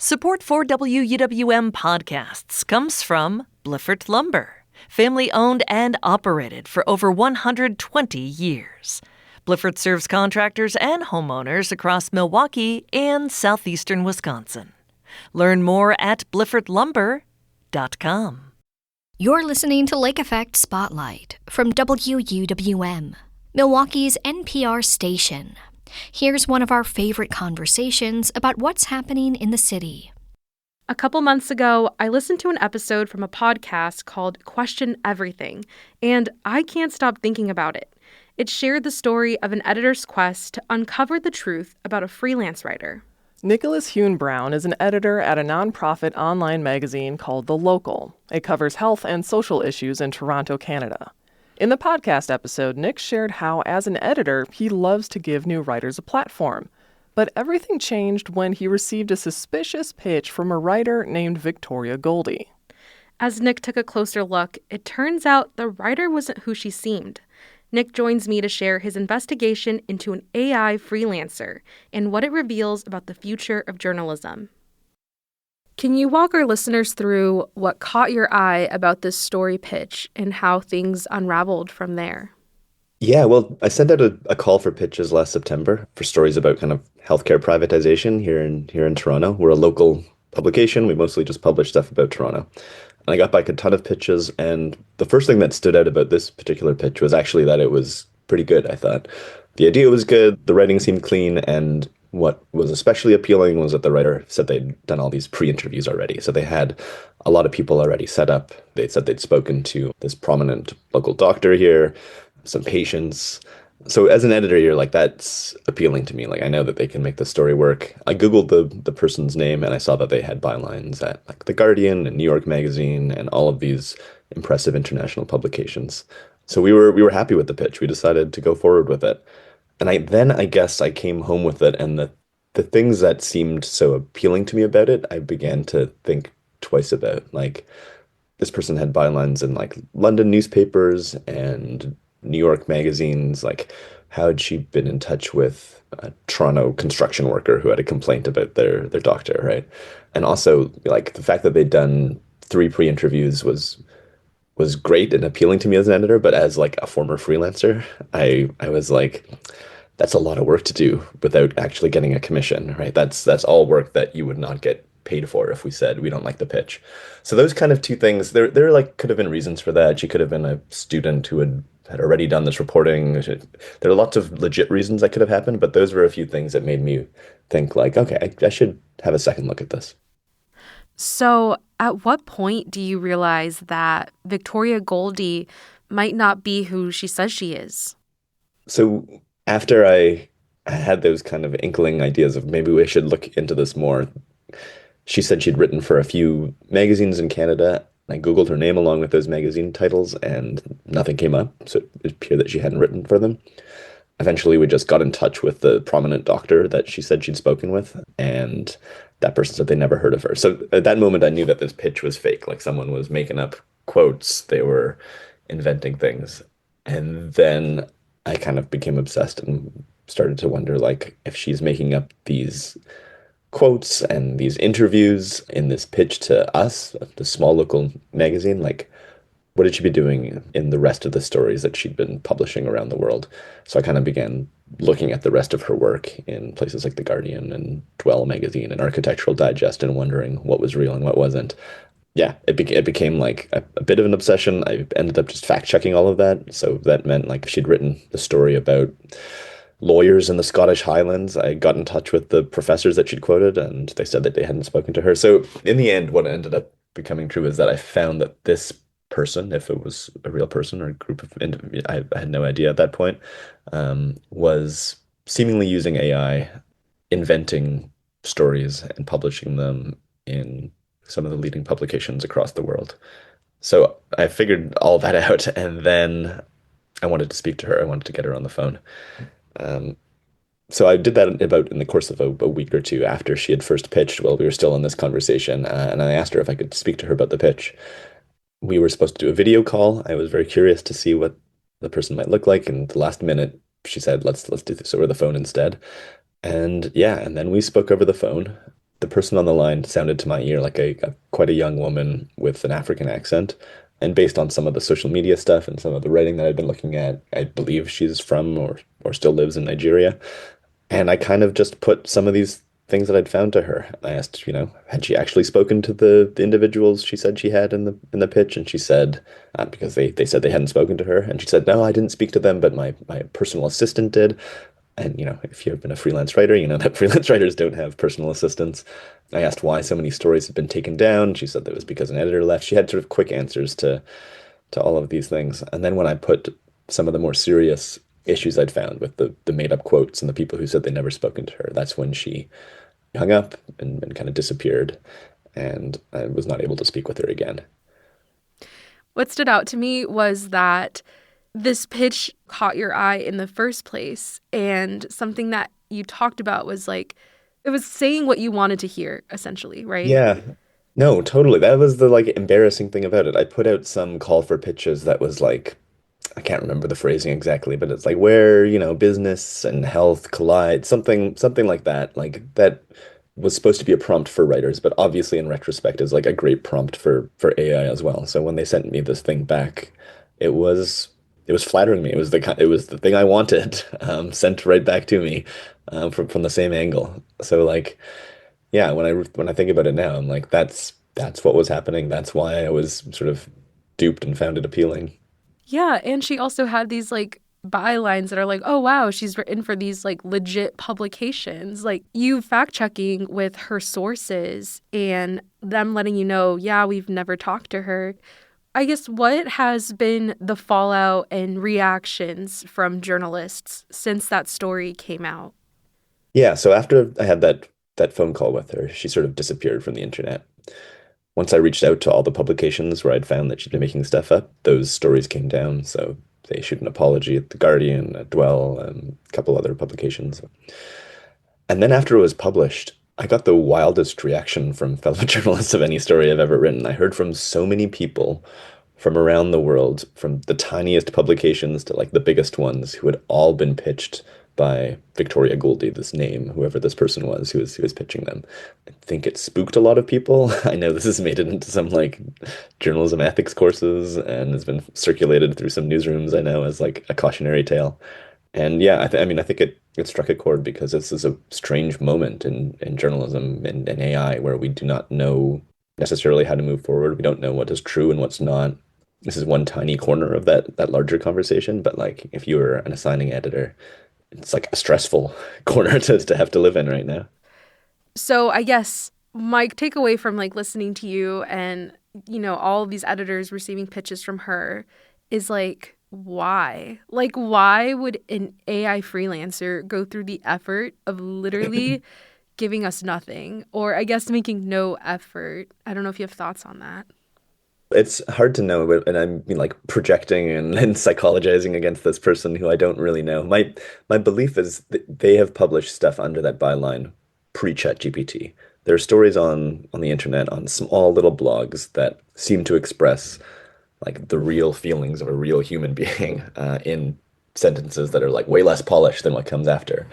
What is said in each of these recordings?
Support for WUWM podcasts comes from Bliffert Lumber, family-owned and operated for over 120 years. Bliffert serves contractors and homeowners across Milwaukee and southeastern Wisconsin. Learn more at bliffertlumber.com. You're listening to Lake Effect Spotlight from WUWM, Milwaukee's NPR station. Here's one of our favorite conversations about what's happening in the city. A couple months ago, I listened to an episode from a podcast called Question Everything, and I can't stop thinking about it. It shared the story of an editor's quest to uncover the truth about a freelance writer. Nicholas Hune-Brown is an editor at a nonprofit online magazine called The Local. It covers health and social issues in Toronto, Canada. In the podcast episode, Nick shared how, as an editor, he loves to give new writers a platform. But everything changed when he received a suspicious pitch from a writer named Victoria Goldiee. As Nick took a closer look, it turns out the writer wasn't who she seemed. Nick joins me to share his investigation into an AI freelancer and what it reveals about the future of journalism. Can you walk our listeners through what caught your eye about this story pitch and how things unraveled from there? Yeah, well, I sent out a call for pitches last September for stories about kind of healthcare privatization here in Toronto. We're a local publication. We mostly just publish stuff about Toronto. And I got back a ton of pitches, and the first thing that stood out about this particular pitch was actually that it was pretty good, I thought. The idea was good, the writing seemed clean, and what was especially appealing was that the writer said they'd done all these pre-interviews already. So they had a lot of people already set up. They said they'd spoken to this prominent local doctor here, some patients. So as an editor, you're like, that's appealing to me. Like, I know that they can make the story work. I Googled the person's name, and I saw that they had bylines at like The Guardian and New York Magazine and all of these impressive international publications. So we were happy with the pitch. We decided to go forward with it. And I guess I came home with it, and the things that seemed so appealing to me about it, I began to think twice about. Like, this person had bylines in like London newspapers and New York magazines. Like, how had she been in touch with a Toronto construction worker who had a complaint about their doctor, right? And also, like, the fact that they'd done 3 pre-interviews was great and appealing to me as an editor, but as like a former freelancer, I was like, that's a lot of work to do without actually getting a commission, right? That's all work that you would not get paid for if we said we don't like the pitch. So those kind of two things, there like could have been reasons for that. She could have been a student who had already done this reporting. There are lots of legit reasons that could have happened, but those were a few things that made me think like, okay, I should have a second look at this. So at what point do you realize that Victoria Goldiee might not be who she says she is? So after I had those kind of inkling ideas of maybe we should look into this more, she said she'd written for a few magazines in Canada. I Googled her name along with those magazine titles, and nothing came up. So it appeared that she hadn't written for them. Eventually, we just got in touch with the prominent doctor that she said she'd spoken with, and that person said they never heard of her. So at that moment, I knew that this pitch was fake. Like, someone was making up quotes. They were inventing things. And then I kind of became obsessed and started to wonder, like, if she's making up these quotes and these interviews in this pitch to us, the small local magazine, like, what did she be doing in the rest of the stories that she'd been publishing around the world? So I kind of began looking at the rest of her work in places like The Guardian and Dwell magazine and Architectural Digest and wondering what was real and what wasn't. Yeah, it became like a bit of an obsession. I ended up just fact-checking all of that. So that meant, like, if she'd written the story about lawyers in the Scottish Highlands, I got in touch with the professors that she'd quoted, and they said that they hadn't spoken to her. So in the end, what ended up becoming true is that I found that this person, if it was a real person or a group of individuals, I had no idea at that point, was seemingly using AI, inventing stories and publishing them in some of the leading publications across the world. So I figured all that out, and then I wanted to speak to her. I wanted to get her on the phone. So I did that in the course of a week or two after she had first pitched, while we were still in this conversation, and I asked her if I could speak to her about the pitch. We were supposed to do a video call. I was very curious to see what the person might look like, and the last minute she said, let's do this over the phone instead. And yeah, and then we spoke over the phone. the person on the line sounded to my ear like a quite a young woman with an African accent. And based on some of the social media stuff and some of the writing that I've been looking at, I believe she's from or still lives in Nigeria. And I kind of just put some of these things that I'd found to her. I asked, had she actually spoken to the individuals she said she had in the pitch? And she said, because they said they hadn't spoken to her. And she said, no, I didn't speak to them, but my personal assistant did. And, if you've been a freelance writer, you know that freelance writers don't have personal assistants. I asked why so many stories had been taken down. She said that was because an editor left. She had sort of quick answers to all of these things. And then when I put some of the more serious issues I'd found with the made up quotes and the people who said they'd never spoken to her, that's when she hung up and kind of disappeared. And I was not able to speak with her again. What stood out to me was that this pitch caught your eye in the first place. And something that you talked about was like, it was saying what you wanted to hear, essentially, right? Yeah. No, totally. That was the embarrassing thing about it. I put out some call for pitches that was like, I can't remember the phrasing exactly, but it's like where, business and health collide, something like that. Like that was supposed to be a prompt for writers, but obviously in retrospect is like a great prompt for AI as well. So when they sent me this thing back, it was flattering me. It was the thing I wanted, sent right back to me, from the same angle. So yeah, when I think about it now, I'm like, that's what was happening. That's why I was sort of duped and found it appealing. Yeah, and she also had these bylines that are like, oh wow, she's written for these legit publications. Like you fact checking with her sources and them letting you know, yeah, we've never talked to her. I guess what has been the fallout and reactions from journalists since that story came out? Yeah, so after I had that phone call with her, she sort of disappeared from the internet. Once I reached out to all the publications where I'd found that she'd been making stuff up, those stories came down. So they issued an apology at The Guardian, at Dwell, and a couple other publications. And then after it was published, I got the wildest reaction from fellow journalists of any story I've ever written. I heard from so many people from around the world, from the tiniest publications to the biggest ones, who had all been pitched by Victoria Goldiee, this name, whoever this person was who was pitching them. I think it spooked a lot of people. I know this has made it into some journalism ethics courses and has been circulated through some newsrooms, I know, as a cautionary tale. And yeah, I think it struck a chord because this is a strange moment in journalism and AI where we do not know necessarily how to move forward. We don't know what is true and what's not. This is one tiny corner of that larger conversation, but if you were an assigning editor, it's a stressful corner to have to live in right now. So I guess my takeaway from listening to you and, all of these editors receiving pitches from her is why? Why would an AI freelancer go through the effort of literally giving us nothing? Or I guess making no effort. I don't know if you have thoughts on that. It's hard to know, and I'm projecting and psychologizing against this person who I don't really know. My belief is that they have published stuff under that byline pre-ChatGPT. There are stories on the internet on small little blogs that seem to express the real feelings of a real human being in sentences that are way less polished than what comes after.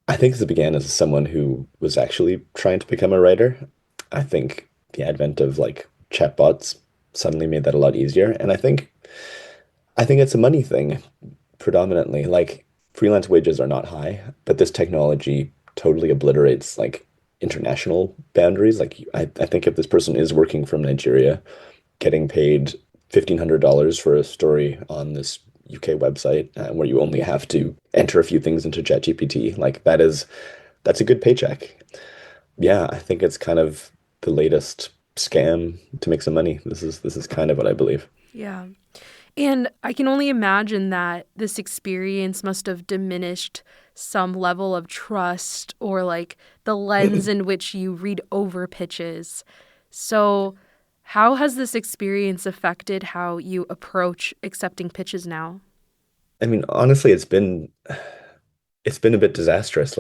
I think this began as someone who was actually trying to become a writer. I think the advent of chatbots suddenly made that a lot easier. And I think it's a money thing predominantly. Freelance wages are not high, but this technology totally obliterates international boundaries. I think if this person is working from Nigeria, getting paid $1,500 for a story on this UK website where you only have to enter a few things into ChatGPT, that's a good paycheck. Yeah, I think it's kind of the latest scam to make some money. This is kind of what I believe. Yeah. And I can only imagine that this experience must have diminished some level of trust or the lens in which you read over pitches. So how has this experience affected how you approach accepting pitches now? I mean, honestly, it's been a bit disastrous.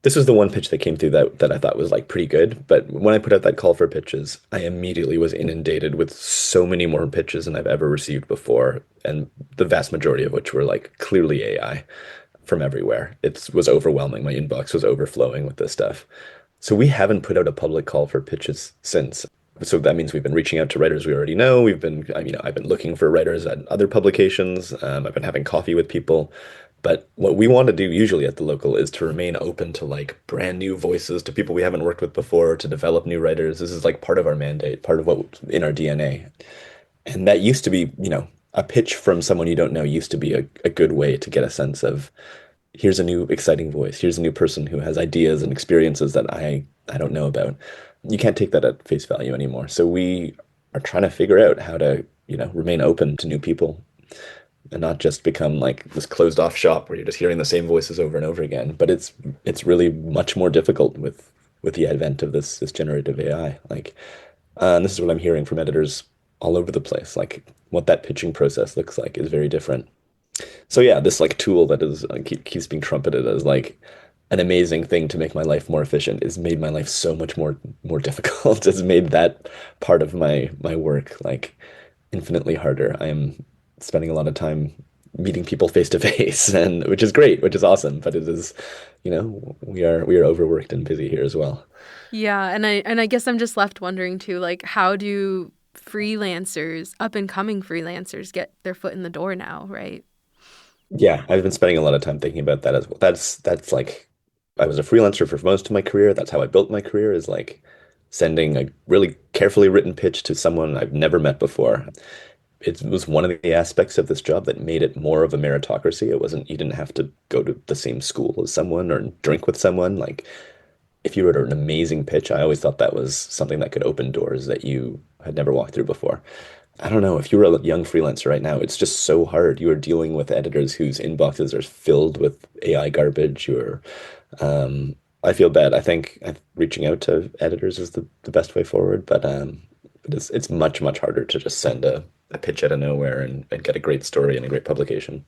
This was the one pitch that came through that I thought was pretty good. But when I put out that call for pitches, I immediately was inundated with so many more pitches than I've ever received before. And the vast majority of which were clearly AI from everywhere. It was overwhelming. My inbox was overflowing with this stuff. So we haven't put out a public call for pitches since. So that means we've been reaching out to writers we already know. I've been looking for writers at other publications. I've been having coffee with people. But what we want to do usually at the local is to remain open to like brand new voices, to people we haven't worked with before, to develop new writers. This is like part of our mandate, part of what in our DNA. And that used to be, a pitch from someone you don't know used to be a good way to get a sense of here's a new exciting voice. Here's a new person who has ideas and experiences that I don't know about. You can't take that at face value anymore. So we are trying to figure out how to, remain open to new people and not just become like this closed off shop where you're just hearing the same voices over and over again. But it's really much more difficult with the advent of this generative AI. And this is what I'm hearing from editors all over the place. Like what that pitching process looks like is very different. So yeah, this like tool that is keeps being trumpeted as like an amazing thing to make my life more efficient has made my life so much more difficult. It's made that part of my work like infinitely harder. I am spending a lot of time meeting people face to face, and which is great, which is awesome. But it is, we are overworked and busy here as well. Yeah, and I guess I'm just left wondering too, like how do freelancers, up and coming freelancers, get their foot in the door now, right? Yeah, I've been spending a lot of time thinking about that as well. That's like I was a freelancer for most of my career. That's how I built my career, is like sending a really carefully written pitch to someone I've never met before. It was one of the aspects of this job that made it more of a meritocracy. It wasn't, you didn't have to go to the same school as someone or drink with someone. Like if you wrote an amazing pitch, I always thought that was something that could open doors that you had never walked through before. I don't know, if you're a young freelancer right now, it's just so hard. You are dealing with editors whose inboxes are filled with AI garbage. I feel bad. I think reaching out to editors is the best way forward, but it's much, much harder to just send a pitch out of nowhere and get a great story and a great publication.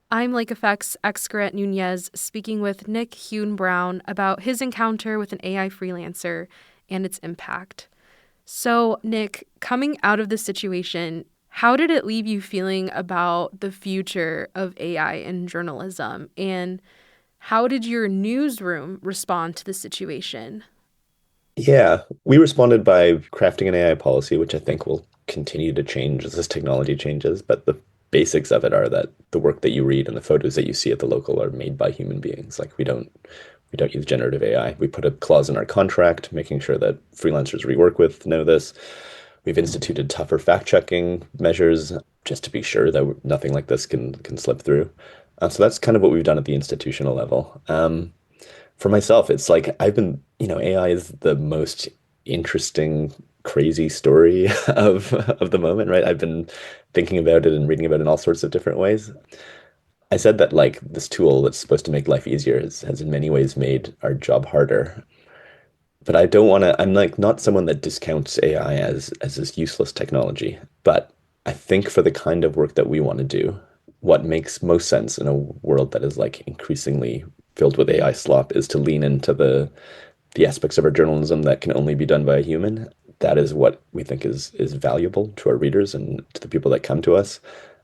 I'm Lake Effect's Xcaret Nuñez speaking with Nick Hune-Brown about his encounter with an AI freelancer and its impact. So, Nick, coming out of this situation, how did it leave you feeling about the future of AI in journalism? And how did your newsroom respond to the situation? Yeah, we responded by crafting an AI policy, which I think will continue to change as this technology changes. But the basics of it are that the work that you read and the photos that you see at the local are made by human beings. Like we don't use generative AI. We put a clause in our contract, making sure that freelancers we work with know this. We've instituted tougher fact-checking measures just to be sure that nothing like this can slip through. So that's kind of what we've done at the institutional level. For myself, it's like AI is the most interesting, crazy story of the moment, right? I've been thinking about it and reading about it in all sorts of different ways. I said that like this tool that's supposed to make life easier has in many ways made our job harder. But I don't want to, I'm like not someone that discounts AI as this useless technology. But I think for the kind of work that we want to do, what makes most sense in a world that is like increasingly filled with AI slop is to lean into the aspects of our journalism that can only be done by a human. That is what we think is valuable to our readers and to the people that come to us.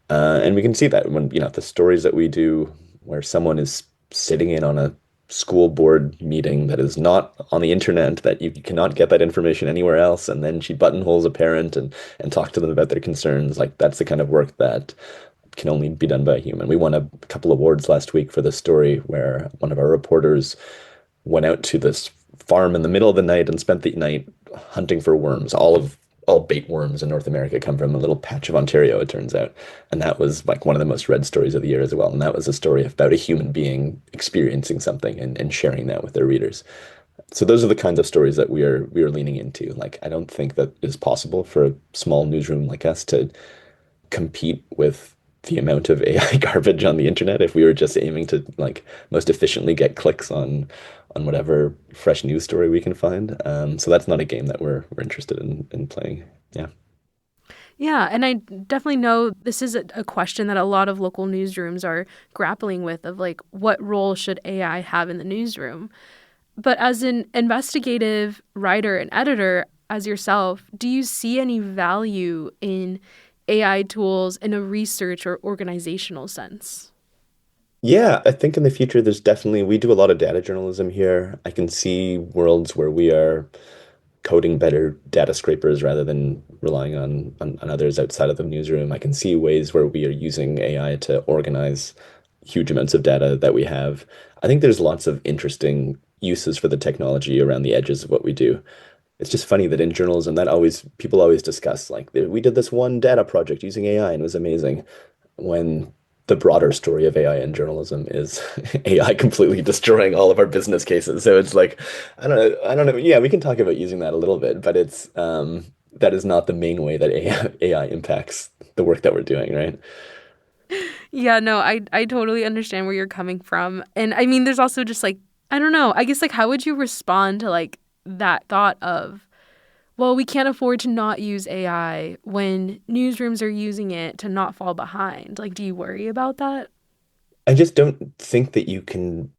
And we can see that when, the stories that we do where someone is sitting in on a school board meeting that is not on the internet, that you cannot get that information anywhere else, and then she buttonholes a parent and talk to them about their concerns. Like that's the kind of work that can only be done by a human. We won a couple awards last week for this story where one of our reporters went out to this farm in the middle of the night and spent the night hunting for worms. All bait worms in North America come from a little patch of Ontario, it turns out. And that was like one of the most read stories of the year as well. And that was a story about a human being experiencing something and sharing that with their readers. So those are the kinds of stories that we are leaning into. Like, I don't think that it is possible for a small newsroom like us to compete with the amount of AI garbage on the internet if we were just aiming to like most efficiently get clicks on whatever fresh news story we can find. So that's not a game that we're interested in playing. Yeah. Yeah, and I definitely know this is a question that a lot of local newsrooms are grappling with, of like, what role should AI have in the newsroom? But as an investigative writer and editor, as yourself, do you see any value in AI tools in a research or organizational sense? Yeah, I think in the future, there's definitely, we do a lot of data journalism here. I can see worlds where we are coding better data scrapers rather than relying on others outside of the newsroom. I can see ways where we are using AI to organize huge amounts of data that we have. I think there's lots of interesting uses for the technology around the edges of what we do. It's just funny that in journalism, that always people always discuss like we did this one data project using AI and it was amazing. When the broader story of AI in journalism is AI completely destroying all of our business cases. So it's like, I don't know. Yeah, we can talk about using that a little bit, but it's that is not the main way that AI impacts the work that we're doing, right? Yeah, no, I totally understand where you're coming from. And I mean, there's also just like, I don't know, I guess like how would you respond to like that thought of, well, we can't afford to not use AI when newsrooms are using it to not fall behind. Like, do you worry about that? I just don't think that you can.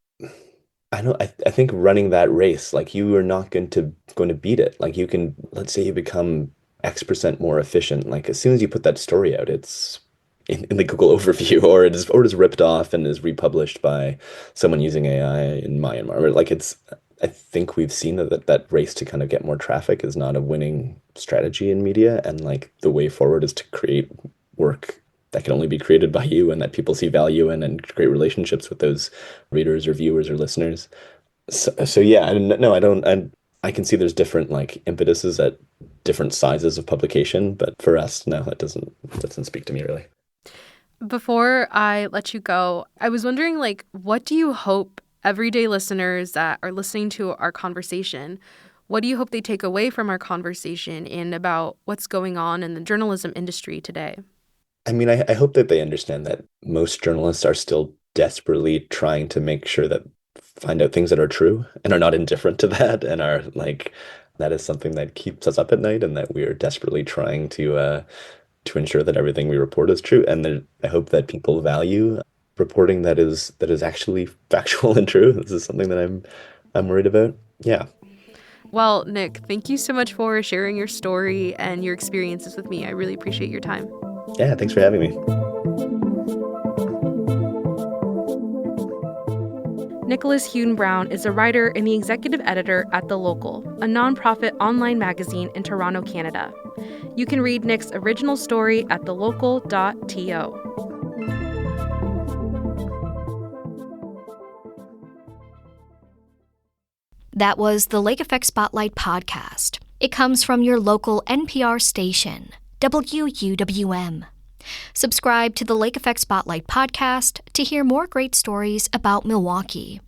I think running that race, like you are not going to beat it. Like you can, let's say you become X% more efficient. Like as soon as you put that story out, it's in the Google overview, or it is ripped off and is republished by someone using AI in Myanmar. Like it's, I think we've seen that race to kind of get more traffic is not a winning strategy in media, and like the way forward is to create work that can only be created by you and that people see value in and create relationships with those readers or viewers or listeners. So yeah, no, I don't. I can see there's different like impetuses at different sizes of publication, but for us, no, that doesn't speak to me really. Before I let you go, I was wondering, like, what do you hope everyday listeners that are listening to our conversation, what do you hope they take away from our conversation and about what's going on in the journalism industry today? I mean, I hope that they understand that most journalists are still desperately trying to make sure that find out things that are true and are not indifferent to that and are like that is something that keeps us up at night and that we are desperately trying to ensure that everything we report is true. And I hope that people value reporting that is actually factual and true. This is something that I'm worried about. Yeah. Well, Nick, thank you so much for sharing your story and your experiences with me. I really appreciate your time. Yeah, thanks for having me. Nicholas Hune-Brown is a writer and the executive editor at The Local, a nonprofit online magazine in Toronto, Canada. You can read Nick's original story at thelocal.to. That was the Lake Effect Spotlight podcast. It comes from your local NPR station, WUWM. Subscribe to the Lake Effect Spotlight podcast to hear more great stories about Milwaukee.